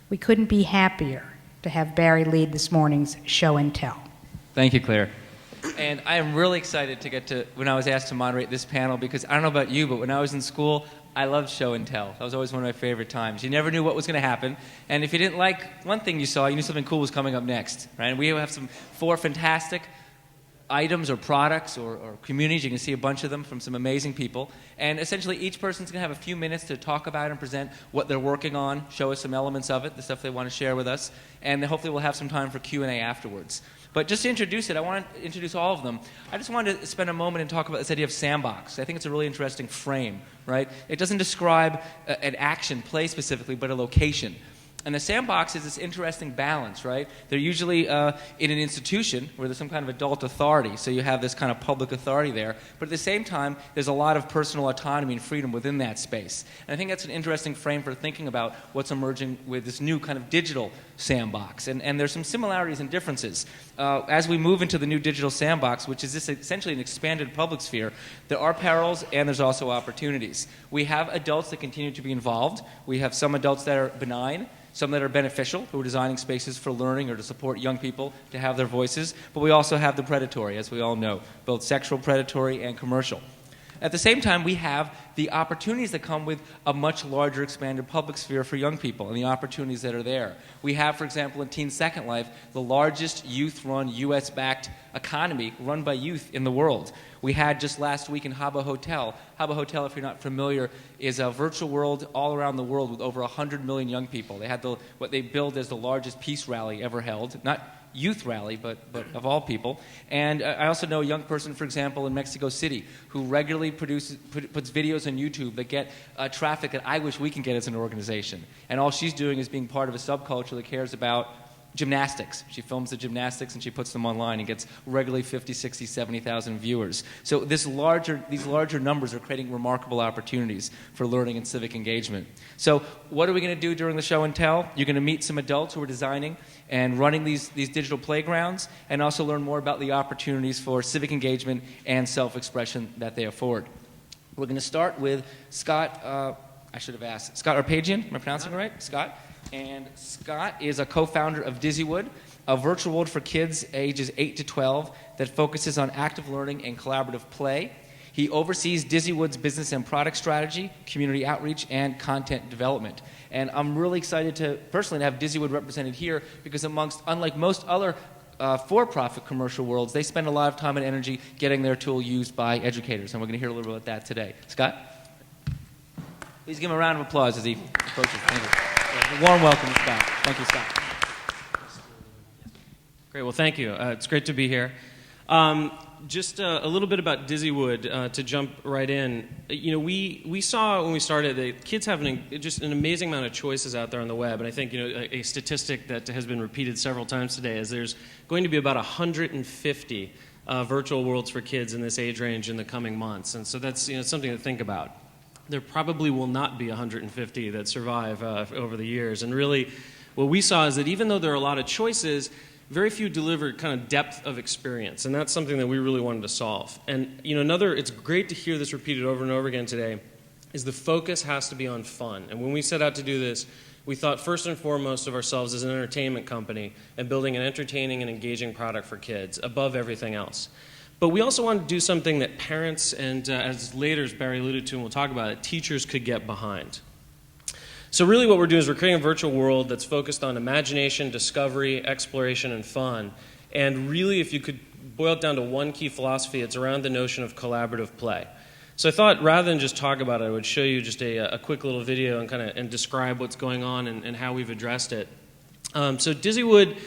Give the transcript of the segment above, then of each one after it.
We couldn't be happier to have Barry lead this morning's show and tell. Thank you, Claire. And I am really excited to get to, when I was asked to moderate this panel, because I don't know about you, but when I was in school, I loved show and tell. That was always one of my favorite times. You never knew what was going to happen, and if you didn't like one thing you saw, you knew something cool was coming up next, right? And we have four fantastic items or products or communities. You can see a bunch of them from some amazing people. And essentially, each person's going to have a few minutes to talk about and present what they're working on, show us some elements of it, the stuff they want to share with us, and then hopefully we'll have some time for Q&A afterwards. But just to introduce it, I want to introduce all of them. I just wanted to spend a moment and talk about this idea of sandbox. I think it's a really interesting frame, right? It doesn't describe an action, play specifically, but a location. And the sandbox is this interesting balance, right? They're usually in an institution where there's some kind of adult authority, so you have this kind of public authority there. But at the same time, there's a lot of personal autonomy and freedom within that space. And I think that's an interesting frame for thinking about what's emerging with this new kind of digital sandbox. And there's some similarities and differences. As we move into the new digital sandbox, which is this essentially an expanded public sphere, there are perils and there's also opportunities. We have adults that continue to be involved. We have some adults that are benign, some that are beneficial, who are designing spaces for learning or to support young people to have their voices. But we also have the predatory, as we all know, both sexual predatory and commercial. At the same time, we have the opportunities that come with a much larger expanded public sphere for young people and the opportunities that are there. We have, for example, in Teen Second Life, the largest youth-run, US-backed economy run by youth in the world. We had just last week in Habbo Hotel. Habbo Hotel, if you're not familiar, is a virtual world all around the world with over 100 million young people. They had what they billed as the largest peace rally ever held. Not youth rally, but of all people. And I also know a young person, for example, in Mexico City, who regularly puts videos on YouTube that get traffic that I wish we can get as an organization. And all she's doing is being part of a subculture that cares about gymnastics. She films the gymnastics and she puts them online and gets regularly 50, 60, 70,000 viewers. So these larger numbers are creating remarkable opportunities for learning and civic engagement. So what are we going to do during the show and tell? You're going to meet some adults who are designing and running these digital playgrounds, and also learn more about the opportunities for civic engagement and self-expression that they afford. We're going to start with Scott, I should have asked, Scott Arpajian, am I pronouncing it right? Scott. And Scott is a co-founder of Dizzywood, a virtual world for kids ages 8 to 12 that focuses on active learning and collaborative play. He oversees Dizzywood's business and product strategy, community outreach, and content development. And I'm really excited to personally have Dizzywood represented here because unlike most other for-profit commercial worlds, they spend a lot of time and energy getting their tool used by educators. And we're going to hear a little bit about that today. Scott? Please give him a round of applause as he approaches. Thank you. A warm welcome, Scott. Thank you, Scott. Great. Well, thank you. It's great to be here. Just a little bit about Dizzywood to jump right in. You know, we saw when we started that kids have just an amazing amount of choices out there on the web, and I think a statistic that has been repeated several times today is there's going to be about 150 virtual worlds for kids in this age range in the coming months, and so that's something to think about. There probably will not be 150 that survive over the years. And really, what we saw is that even though there are a lot of choices, very few deliver kind of depth of experience. And that's something that we really wanted to solve. And it's great to hear this repeated over and over again today, is the focus has to be on fun. And when we set out to do this, we thought first and foremost of ourselves as an entertainment company and building an entertaining and engaging product for kids above everything else. But we also wanted to do something that parents and, as later, as Barry alluded to and we'll talk about it, teachers could get behind. So really what we're doing is we're creating a virtual world that's focused on imagination, discovery, exploration, and fun. And really, if you could boil it down to one key philosophy, it's around the notion of collaborative play. So I thought rather than just talk about it, I would show you just a quick little video and describe what's going on and how we've addressed it. So Dizzywood,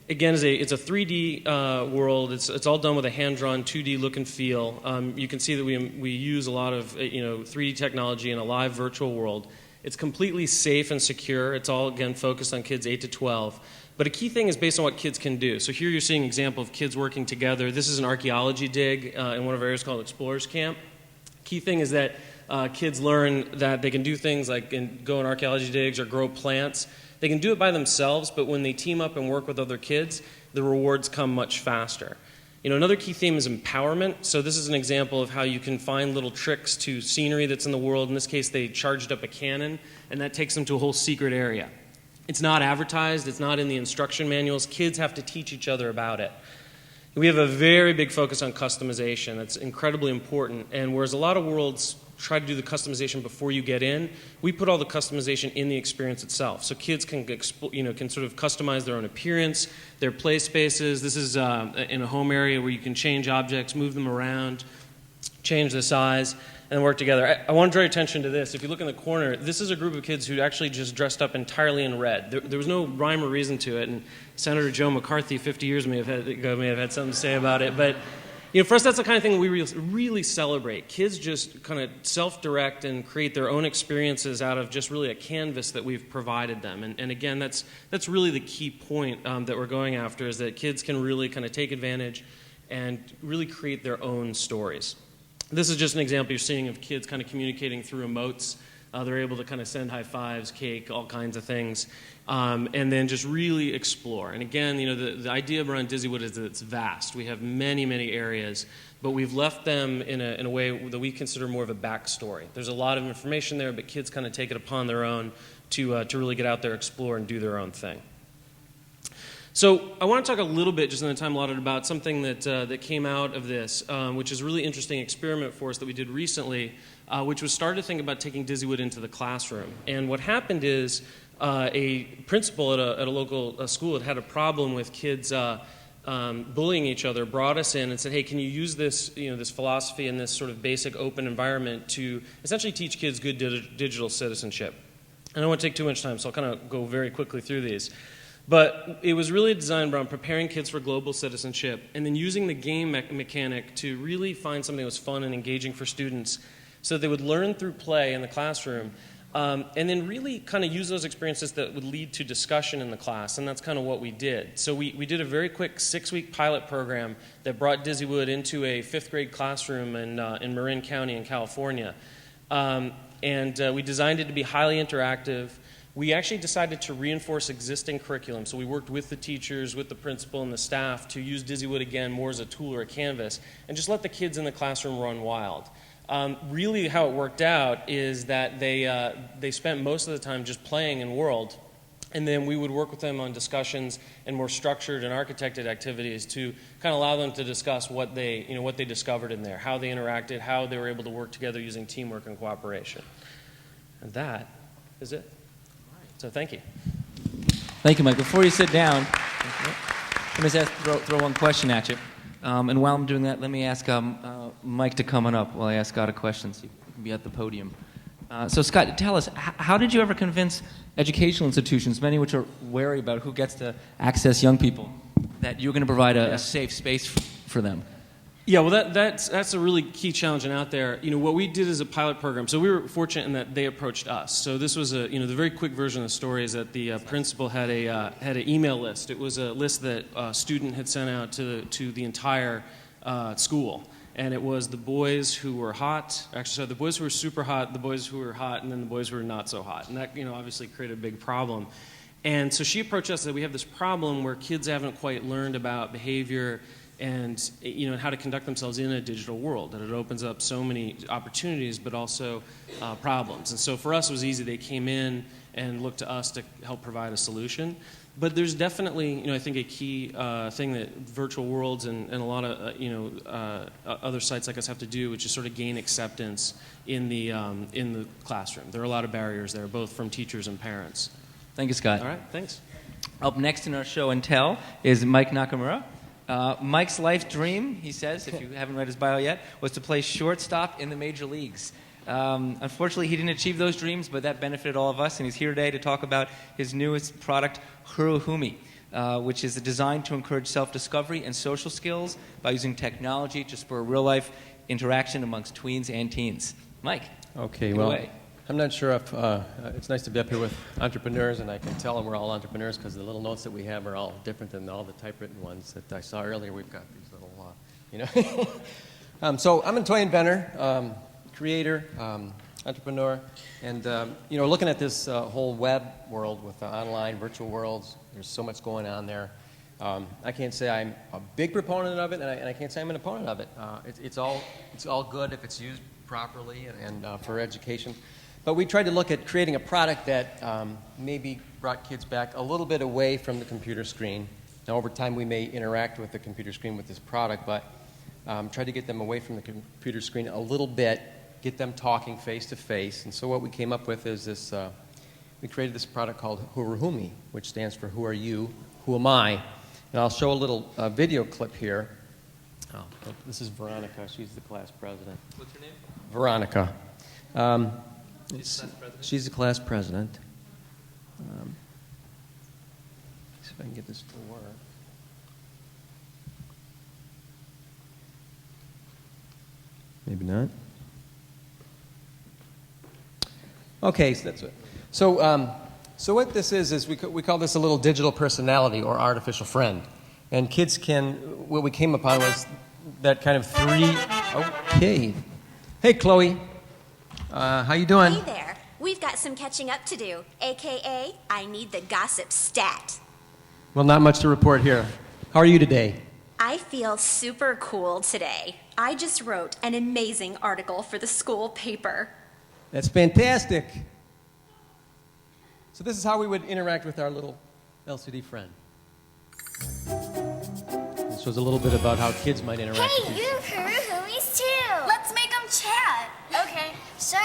again, it's a 3D world. It's all done with a hand-drawn 2D look and feel. You can see that we use a lot of 3D technology in a live virtual world. It's completely safe and secure. It's all, again, focused on kids 8 to 12. But a key thing is based on what kids can do. So here you're seeing an example of kids working together. This is an archaeology dig in one of our areas called Explorers Camp. Key thing is that kids learn that they can do things like go in archaeology digs or grow plants. They can do it by themselves, but when they team up and work with other kids, the rewards come much faster. Another key theme is empowerment. So this is an example of how you can find little tricks to scenery that's in the world. In this case, they charged up a cannon, and that takes them to a whole secret area. It's not advertised. It's not in the instruction manuals. Kids have to teach each other about it. We have a very big focus on customization. That's incredibly important. And whereas a lot of worlds try to do the customization before you get in, we put all the customization in the experience itself. So kids can sort of customize their own appearance, their play spaces. This is in a home area where you can change objects, move them around, change the size, and work together. I want to draw your attention to this. If you look in the corner, this is a group of kids who actually just dressed up entirely in red. There was no rhyme or reason to it, and Senator Joe McCarthy 50 years may have had something to say about it. But for us, that's the kind of thing we really celebrate. Kids just kind of self-direct and create their own experiences out of just really a canvas that we've provided them. And again, that's really the key point that we're going after, is that kids can really kind of take advantage and really create their own stories. This is just an example you're seeing of kids kind of communicating through emotes. They're able to kind of send high fives, cake, all kinds of things, and then just really explore. And again, the idea around Dizzywood is that it's vast. We have many, many areas, but we've left them in a way that we consider more of a backstory. There's a lot of information there, but kids kind of take it upon their own to really get out there, explore, and do their own thing. So I want to talk a little bit, just in the time allotted, about something that came out of this, which is a really interesting experiment for us that we did recently, which was started to think about taking Dizzywood into the classroom. And what happened is a principal at a local school had a problem with kids bullying each other, brought us in and said, hey, can you use this, this philosophy and this sort of basic open environment to essentially teach kids good digital citizenship? I don't want to take too much time, so I'll kind of go very quickly through these. But it was really designed around preparing kids for global citizenship and then using the game mechanic to really find something that was fun and engaging for students so that they would learn through play in the classroom and then really kind of use those experiences that would lead to discussion in the class, and that's kind of what we did. So we did a very quick 6-week pilot program that brought Dizzywood into a 5th grade classroom in Marin County in California. And we designed it to be highly interactive. We actually decided to reinforce existing curriculum. So we worked with the teachers, with the principal, and the staff to use Dizzywood again more as a tool or a canvas and just let the kids in the classroom run wild. Really how it worked out is that they spent most of the time just playing in World, and then we would work with them on discussions and more structured and architected activities to kind of allow them to discuss what they discovered in there, how they interacted, how they were able to work together using teamwork and cooperation. And that is it. So thank you. Thank you, Mike. Before you sit down, let me just throw one question at you. And while I'm doing that, let me ask Mike to come on up while I ask Scott a question, so you can be at the podium. So Scott, tell us, how did you ever convince educational institutions, many of which are wary about who gets to access young people, that you're going to provide a safe space for them? Yeah, well, that's a really key challenge out there. What we did is a pilot program. So we were fortunate in that they approached us. So this was the very quick version of the story is that the principal had an email list. It was a list that a student had sent out to the entire school. And it was the boys who were hot, actually, the boys who were super hot, the boys who were hot, and then the boys who were not so hot. And that, obviously created a big problem. And so she approached us that we have this problem where kids haven't quite learned about behavior and how to conduct themselves in a digital world, that it opens up so many opportunities but also problems. And so for us it was easy. They came in and looked to us to help provide a solution. But there's definitely I think a key thing that virtual worlds and a lot of other sites like us have to do, which is sort of gain acceptance in the classroom. There are a lot of barriers there, both from teachers and parents. Thank you, Scott. All right, thanks. Up next in our show and tell is Mike Nakamura. Mike's life dream, he says, if you haven't read his bio yet, was to play shortstop in the major leagues. Unfortunately, he didn't achieve those dreams, but that benefited all of us, and he's here today to talk about his newest product, Huruhumi, which is designed to encourage self-discovery and social skills by using technology to spur real-life interaction amongst tweens and teens. Mike, okay, take it well, away. I'm not sure if it's nice to be up here with entrepreneurs, and I can tell them we're all entrepreneurs because the little notes that we have are all different than all the typewritten ones that I saw earlier. We've got these little, so I'm a toy inventor, creator, entrepreneur, and looking at this whole web world with online virtual worlds, there's so much going on there. I can't say I'm a big proponent of it, and I can't say I'm an opponent of it. It's all good if it's used properly and for education. But we tried to look at creating a product that maybe brought kids back a little bit away from the computer screen. Now, over time, we may interact with the computer screen with this product, but try to get them away from the computer screen a little bit, get them talking face to face. And so what we came up with is this, we created this product called Whoruhumi, which stands for Who Are You, Who Am I? And I'll show a little video clip here. Oh, this is Veronica. She's the class president. What's her name? Veronica. She's the class president. She's the class president. See if I can get this to work. Maybe not. Okay, so that's it. So what this is we call this a little digital personality or artificial friend. And kids can, what we came upon was that kind of three, okay. Hey, Chloe. How you doing? Hey there. We've got some catching up to do, a.k.a. I need the gossip stat. Well, not much to report here. How are you today? I feel super cool today. I just wrote an amazing article for the school paper. That's fantastic. So this is how we would interact with our little LCD friend. This shows a little bit about how kids might interact with Hey, these. you have Whoruhumis too. Let's make them chat. Okay, sure.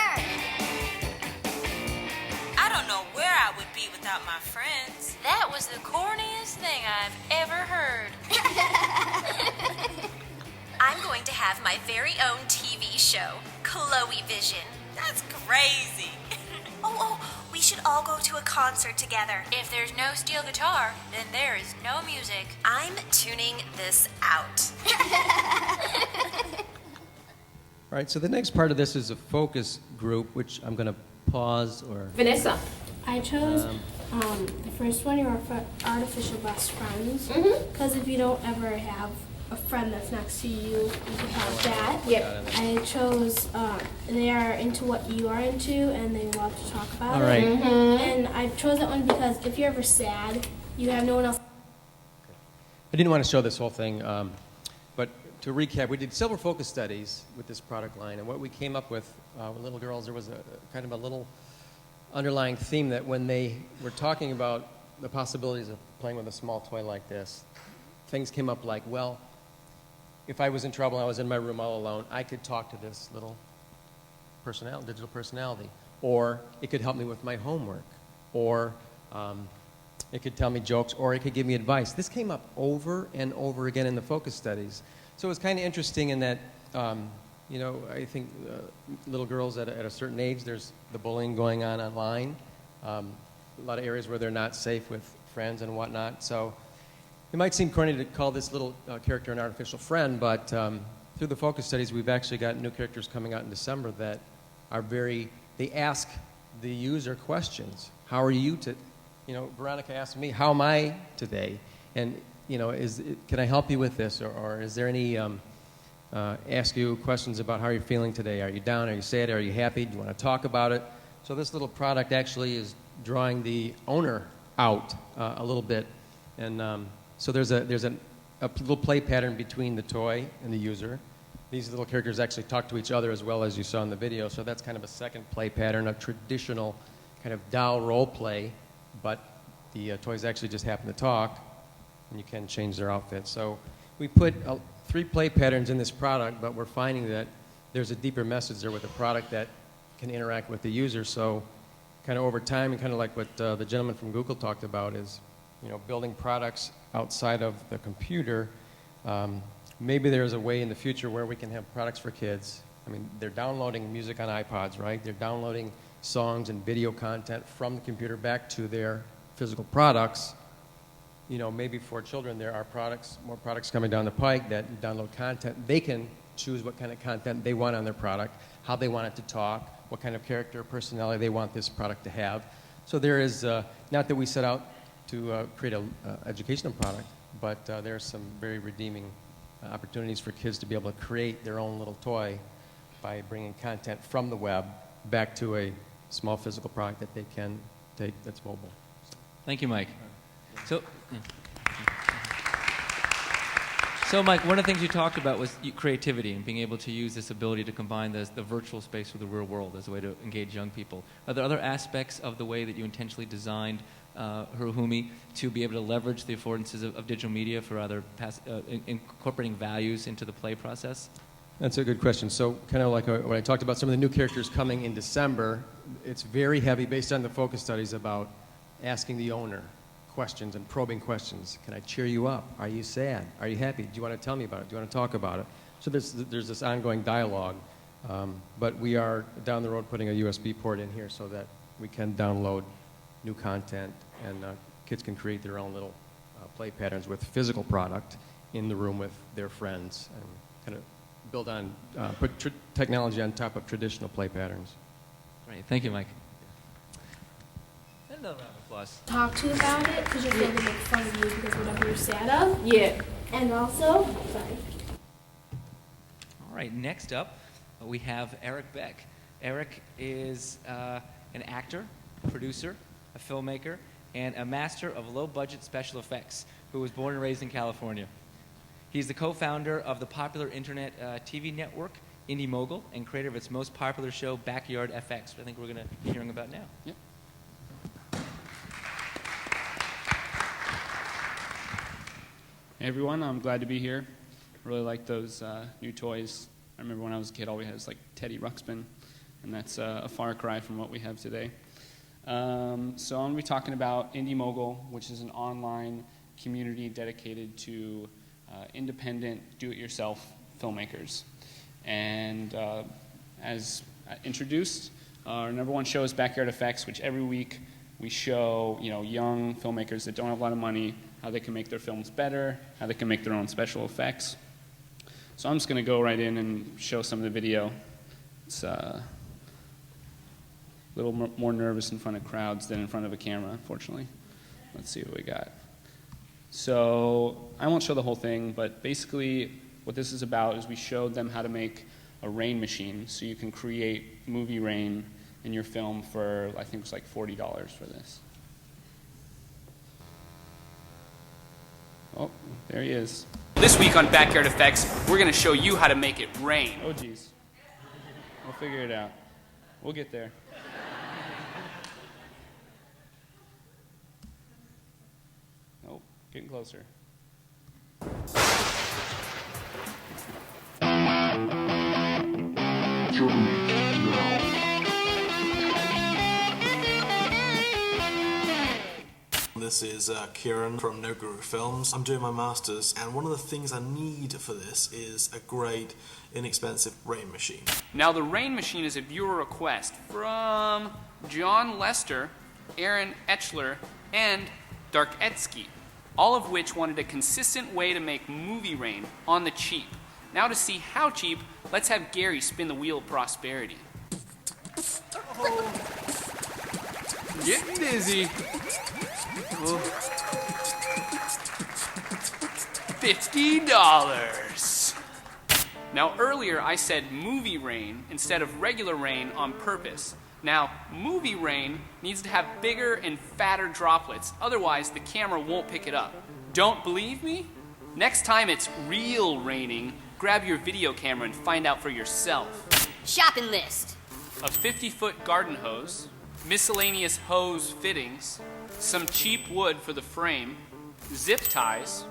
I don't know where I would be without my friends. That was the corniest thing I've ever heard. I'm going to have my very own TV show, Chloe Vision. That's crazy. Oh, we should all go to a concert together. If there's no steel guitar, then there is no music. I'm tuning this out. All right, so the next part of this is a focus group, which I'm going to pause or... Vanessa. I chose the first one, your artificial best friends. Because if you don't ever have a friend that's next to you, you can have that. Yep. I chose they are into what you are into and they love to talk about All it. right. And I chose that one because if you're ever sad, you have no one else. I didn't want to show this whole thing, but to recap, we did several focus studies with this product line, and what we came up with little girls, there was a kind of a little underlying theme that when they were talking about the possibilities of playing with a small toy like this, things came up like, well, if I was in trouble and I was in my room all alone, I could talk to this little digital personality, or it could help me with my homework, or it could tell me jokes, or it could give me advice. This came up over and over again in the focus studies. So it was kind of interesting in that, I think little girls at a certain age, there's the bullying going on online, a lot of areas where they're not safe with friends and whatnot. So it might seem corny to call this little character an artificial friend, but through the focus studies, we've actually got new characters coming out in December that are they ask the user questions. How are you Veronica asked me, how am I today? And, can I help you with this? Or is there any, ask you questions about how you're feeling today? Are you down? Are you sad? Are you happy? Do you want to talk about it? So this little product actually is drawing the owner out a little bit. And so there's a little play pattern between the toy and the user. These little characters actually talk to each other as well as you saw in the video. So that's kind of a second play pattern, a traditional kind of doll role play, but the toys actually just happen to talk, and you can change their outfits. So we put 3 play patterns in this product, but we're finding that there's a deeper message there with the product that can interact with the user. So kind of over time, and kind of like what the gentleman from Google talked about is, building products outside of the computer. Maybe there's a way in the future where we can have products for kids. I mean, they're downloading music on iPods, right? They're downloading songs and video content from the computer back to their physical products. Maybe for children there are more products coming down the pike that download content. They can choose what kind of content they want on their product, how they want it to talk, what kind of character or personality they want this product to have. So there is, not that we set out to create an educational product, but there are some very redeeming opportunities for kids to be able to create their own little toy by bringing content from the web back to a small physical product that they can take that's mobile. Thank you, Mike. So So, Mike, one of the things you talked about was creativity and being able to use this ability to combine the virtual space with the real world as a way to engage young people. Are there other aspects of the way that you intentionally designed Hirohumi to be able to leverage the affordances of digital media for other incorporating values into the play process? That's a good question. So kind of like when I talked about some of the new characters coming in December, it's very heavy based on the focus studies about asking the owner questions and probing questions. Can I cheer you up? Are you sad? Are you happy? Do you want to tell me about it? Do you want to talk about it? So there's this ongoing dialogue. But we are down the road putting a USB port in here so that we can download new content and kids can create their own little play patterns with physical product in the room with their friends and kind of build on, put technology on top of traditional play patterns. Great. Thank you, Mike. Another round of applause. Talk to you about it because you're going to make fun of you because whatever you're sad of. Yeah. And also, sorry. All right, next up, we have Erik Beck. Erik is an actor, producer, a filmmaker, and a master of low-budget special effects who was born and raised in California. He's the co-founder of the popular internet TV network, Indie Mogul, and creator of its most popular show, Backyard FX, which I think we're going to be hearing about now. Yep. Hey everyone, I'm glad to be here. I really like those new toys. I remember when I was a kid, all we had was like Teddy Ruxpin, and that's a far cry from what we have today. So I'm going to be talking about Indie Mogul, which is an online community dedicated to independent, do-it-yourself filmmakers. And as introduced, our number one show is Backyard Effects, which every week we show young filmmakers that don't have a lot of money how they can make their films better, how they can make their own special effects. So I'm just going to go right in and show some of the video. It's a little more nervous in front of crowds than in front of a camera, unfortunately. Let's see what we got. So I won't show the whole thing, but basically what this is about is we showed them how to make a rain machine so you can create movie rain in your film for, I think it was like $40 for this. Oh, there he is. This week on Backyard Effects, we're going to show you how to make it rain. Oh, geez. We'll figure it out. We'll get there. Nope, getting closer. This is Kieran from No Guru Films. I'm doing my masters, and one of the things I need for this is a great, inexpensive rain machine. Now, the rain machine is a viewer request from John Lester, Aaron Etchler, and Dark Etsky, all of which wanted a consistent way to make movie rain on the cheap. Now, to see how cheap, let's have Gary spin the wheel of prosperity. Getting dizzy. $50. Now earlier I said movie rain instead of regular rain on purpose. Now movie rain needs to have bigger and fatter droplets, otherwise the camera won't pick it up. Don't believe me? Next time it's real raining, grab your video camera and find out for yourself. Shopping list. A 50-foot garden hose, miscellaneous hose fittings, some cheap wood for the frame, zip ties,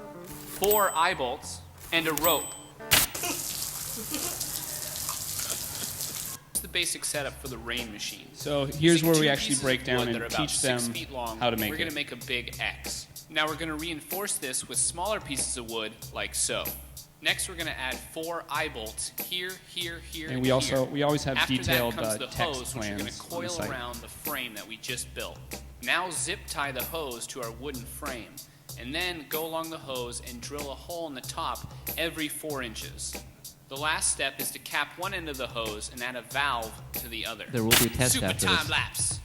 4 eye bolts, and a rope. It's the basic setup for the rain machine. So here's where we actually break down and teach them how to make it. We're going to make a big X. Now we're going to reinforce this with smaller pieces of wood, like so. Next, we're going to add 4 eye bolts here, here, here, and we always have After detailed that comes the text hose, which we're going to plans coil around the frame that we just built. Now zip tie the hose to our wooden frame, and then go along the hose and drill a hole in the top every 4 inches. The last step is to cap one end of the hose and add a valve to the other. There will be a test Super after time this. lapse.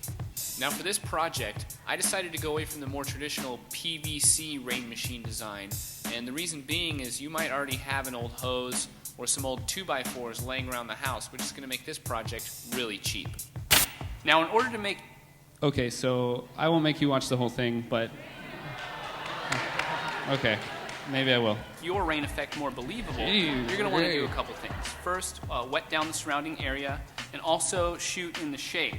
Now for this project, I decided to go away from the more traditional PVC rain machine design, and the reason being is you might already have an old hose or some old 2x4s laying around the house, which is going to make this project really cheap. Now in order to make... Okay, so I won't make you watch the whole thing, but... Okay. Maybe I will. Your rain effect more believable, Hey, you're going to want to hey. do a couple things. First, wet down the surrounding area, and also shoot in the shade.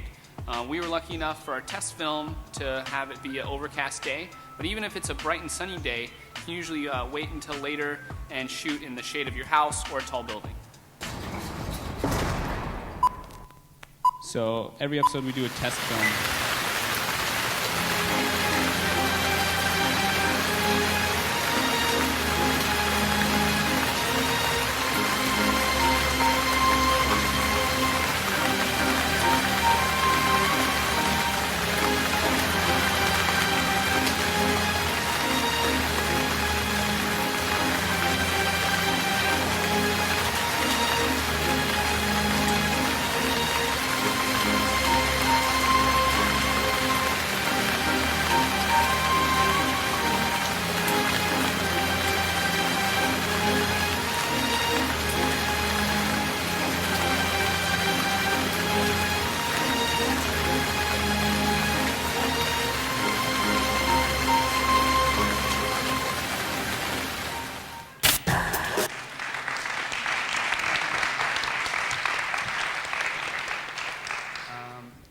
We were lucky enough for our test film to have it be an overcast day, but even if it's a bright and sunny day, you can usually wait until later and shoot in the shade of your house or a tall building. So every episode we do a test film.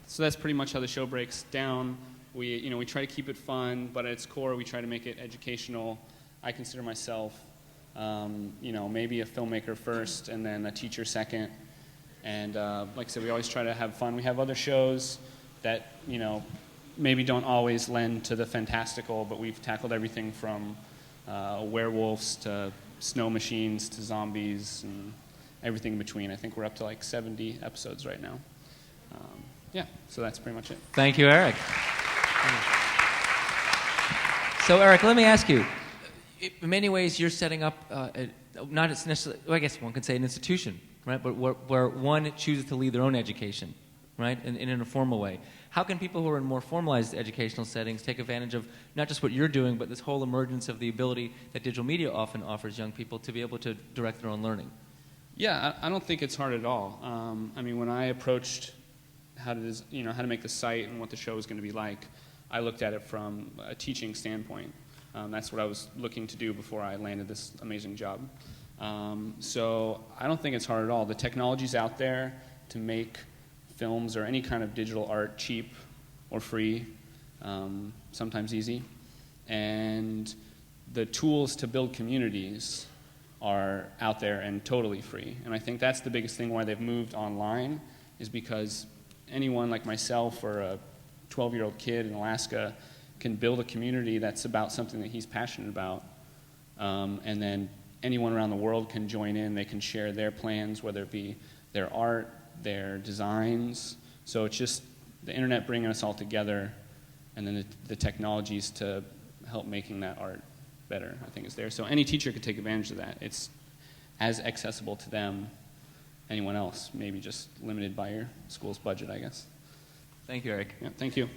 So that's pretty much how the show breaks down. We try to keep it fun, but at its core, we try to make it educational. I consider myself, maybe a filmmaker first, and then a teacher second. And like I said, we always try to have fun. We have other shows that, maybe don't always lend to the fantastical, but we've tackled everything from werewolves to snow machines to zombies and everything in between. I think we're up to like 70 episodes right now. So that's pretty much it. Thank you, Erik. So, Erik, let me ask you. In many ways, you're setting up not necessarily, I guess one could say an institution, right? But where one chooses to lead their own education, right? In a formal way. How can people who are in more formalized educational settings take advantage of not just what you're doing, but this whole emergence of the ability that digital media often offers young people to be able to direct their own learning? Yeah, I don't think it's hard at all. When I approached how to make the site and what the show was going to be like, I looked at it from a teaching standpoint. That's what I was looking to do before I landed this amazing job. So I don't think it's hard at all. The technology's out there to make films or any kind of digital art cheap or free, sometimes easy. And the tools to build communities are out there and totally free. And I think that's the biggest thing why they've moved online, is because anyone like myself or a 12-year-old kid in Alaska can build a community that's about something that he's passionate about. And then anyone around the world can join in. They can share their plans, whether it be their art, their designs. So it's just the internet bringing us all together, and then the technologies to help making that art better, I think, is there. So any teacher could take advantage of that. It's as accessible to them, anyone else, maybe just limited by your school's budget, I guess. Thank you, Erik. Yeah, thank you.